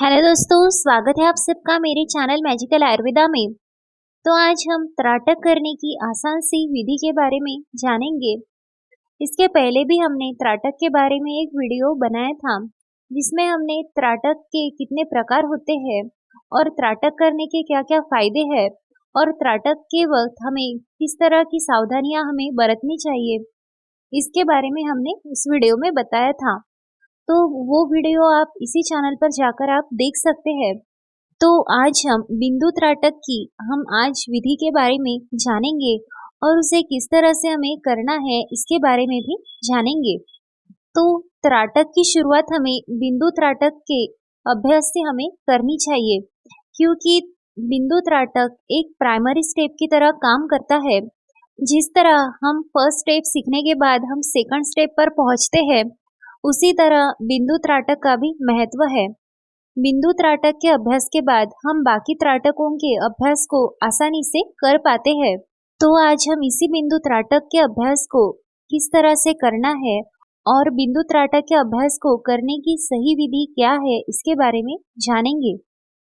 Hello दोस्तों, स्वागत है आप सबका मेरे चैनल मैजिकल आयुर्वेदा में। तो आज हम त्राटक करने की आसान सी विधि के बारे में जानेंगे। इसके पहले भी हमने त्राटक के बारे में एक वीडियो बनाया था, जिसमें हमने त्राटक के कितने प्रकार होते हैं और त्राटक करने के क्या-क्या फायदे हैं और त्राटक के वक्त हमें किस तरह की सावधानियां हमें बरतनी चाहिए, इसके बारे में हमने इस वीडियो में बताया था। तो वो वीडियो आप इसी चैनल पर जाकर आप देख सकते हैं। तो आज हम बिंदु त्राटक की हम आज विधि के बारे में जानेंगे और उसे किस तरह से हमें करना है इसके बारे में भी जानेंगे। तो त्राटक की शुरुआत हमें बिंदु त्राटक के अभ्यास से हमें करनी चाहिए, क्योंकि बिंदु त्राटक एक प्राइमरी स्टेप की तरह काम करता है। जिस तरह हम फर्स्ट स्टेप सीखने के बाद हम सेकंड स्टेप पर पहुंचते हैं, उसी तरह बिंदु त्राटक का भी महत्व है। बिंदु त्राटक के अभ्यास के बाद हम बाकी त्राटकों के अभ्यास को आसानी से कर पाते हैं। तो आज हम इसी बिंदु त्राटक के अभ्यास को किस तरह से करना है और बिंदु त्राटक के अभ्यास को करने की सही विधि क्या है, इसके बारे में जानेंगे।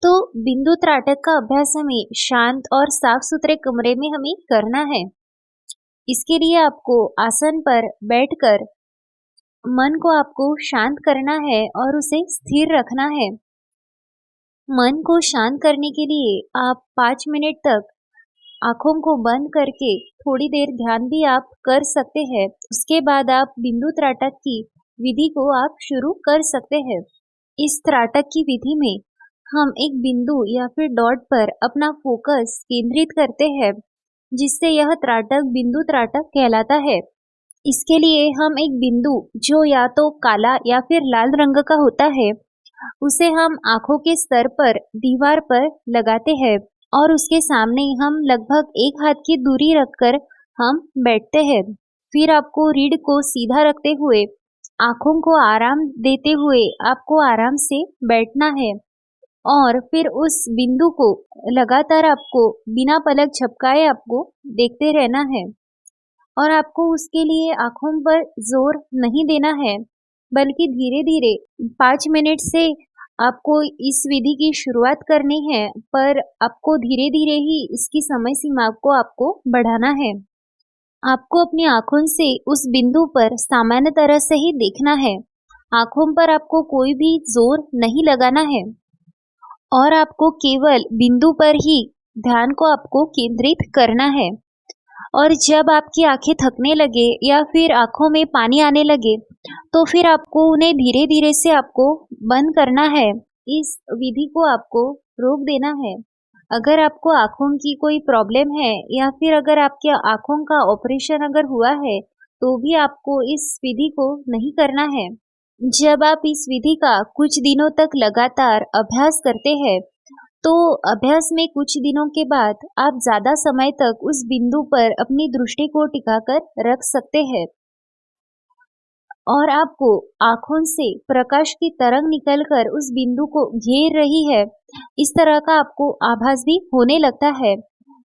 तो बिंदु त्राटक का अभ्यास हमें शांत और साफ सुथरे कमरे में हमें करना है। इसके लिए आपको आसन पर बैठकर मन को आपको शांत करना है और उसे स्थिर रखना है। मन को शांत करने के लिए आप 5 मिनट तक आंखों को बंद करके थोड़ी देर ध्यान भी आप कर सकते हैं। उसके बाद आप बिंदु त्राटक की विधि को आप शुरू कर सकते हैं। इस त्राटक की विधि में हम एक बिंदु या फिर डॉट पर अपना फोकस केंद्रित करते हैं, जिससे यह त्राटक बिंदु त्राटक कहलाता है। इसके लिए हम एक बिंदु जो या तो काला या फिर लाल रंग का होता है, उसे हम आंखों के स्तर पर दीवार पर लगाते हैं और उसके सामने हम लगभग 1 हाथ की दूरी रखकर हम बैठते हैं। फिर आपको रीढ़ को सीधा रखते हुए आंखों को आराम देते हुए आपको आराम से बैठना है और फिर उस बिंदु को लगातार आपको बिना पलक झपकाए आपको देखते रहना है। और आपको उसके लिए आंखों पर जोर नहीं देना है, बल्कि धीरे धीरे 5 मिनट से आपको इस विधि की शुरुआत करनी है, पर आपको धीरे धीरे ही इसकी समय सीमा को आपको बढ़ाना है। आपको अपनी आंखों से उस बिंदु पर सामान्य तरह से ही देखना है। आंखों पर आपको कोई भी जोर नहीं लगाना है और आपको केवल बिंदु पर ही ध्यान को आपको केंद्रित करना है। और जब आपकी आंखें थकने लगे या फिर आंखों में पानी आने लगे, तो फिर आपको उन्हें धीरे धीरे से आपको बंद करना है। इस विधि को आपको रोक देना है। अगर आपको आंखों की कोई प्रॉब्लम है या फिर अगर आपके आंखों का ऑपरेशन अगर हुआ है, तो भी आपको इस विधि को नहीं करना है। जब आप इस विधि का कुछ दिनों तक लगातार अभ्यास करते हैं, तो अभ्यास में कुछ दिनों के बाद आप ज्यादा समय तक उस बिंदु पर अपनी दृष्टि को टिकाकर रख सकते हैं और आपको आंखों से प्रकाश की तरंग निकलकर उस बिंदु को घेर रही है, इस तरह का आपको आभास भी होने लगता है।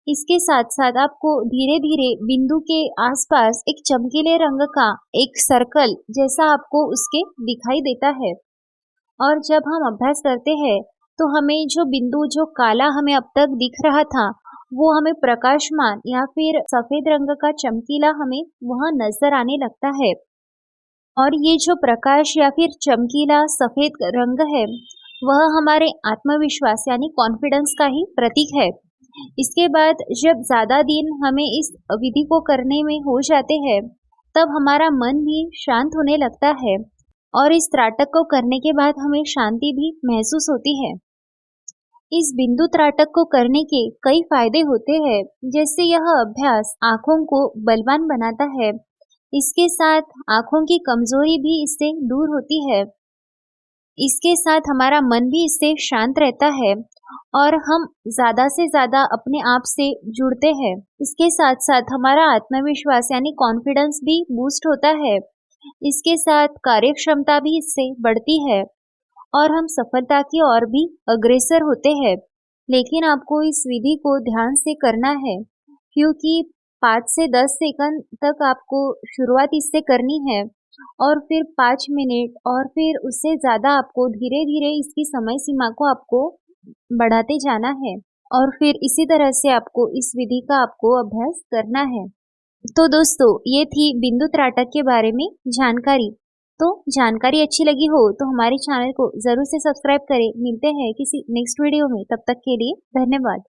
इसके साथ साथ आपको धीरे धीरे बिंदु के आसपास एक चमकीले रंग का एक सर्कल जैसा आपको उसके दिखाई देता है। और जब हम अभ्यास करते हैं, तो हमें जो बिंदु जो काला हमें अब तक दिख रहा था, वो हमें प्रकाशमान या फिर सफेद रंग का चमकीला हमें वह नजर आने लगता है। और ये जो प्रकाश या फिर चमकीला सफेद रंग है, वह हमारे आत्मविश्वास यानी कॉन्फिडेंस का ही प्रतीक है। इसके बाद जब ज्यादा दिन हमें इस विधि को करने में हो जाते हैं, तब हमारा मन भी शांत होने लगता है और इस त्राटक को करने के बाद हमें शांति भी महसूस होती है। इस बिंदु त्राटक को करने के कई फायदे होते हैं, जैसे यह अभ्यास आंखों को बलवान बनाता है। इसके साथ आंखों की कमजोरी भी इससे दूर होती है। इसके साथ हमारा मन भी इससे शांत रहता है और हम ज्यादा से ज्यादा अपने आप से जुड़ते हैं। इसके साथ साथ हमारा आत्मविश्वास यानी कॉन्फिडेंस भी बूस्ट होता है। इसके साथ कार्यक्षमता भी इससे बढ़ती है और हम सफलता की ओर भी अग्रसर होते हैं। लेकिन आपको इस विधि को ध्यान से करना है, क्योंकि 5 से 10 सेकंड तक आपको शुरुआत इससे करनी है और फिर 5 मिनट और फिर उससे ज़्यादा आपको धीरे धीरे इसकी समय सीमा को आपको बढ़ाते जाना है और फिर इसी तरह से आपको इस विधि का आपको अभ्यास करना है। तो दोस्तों ये थी बिंदु त्राटक के बारे में जानकारी। तो जानकारी अच्छी लगी हो तो हमारे चैनल को ज़रूर से सब्सक्राइब करें। मिलते हैं किसी नेक्स्ट वीडियो में, तब तक के लिए धन्यवाद।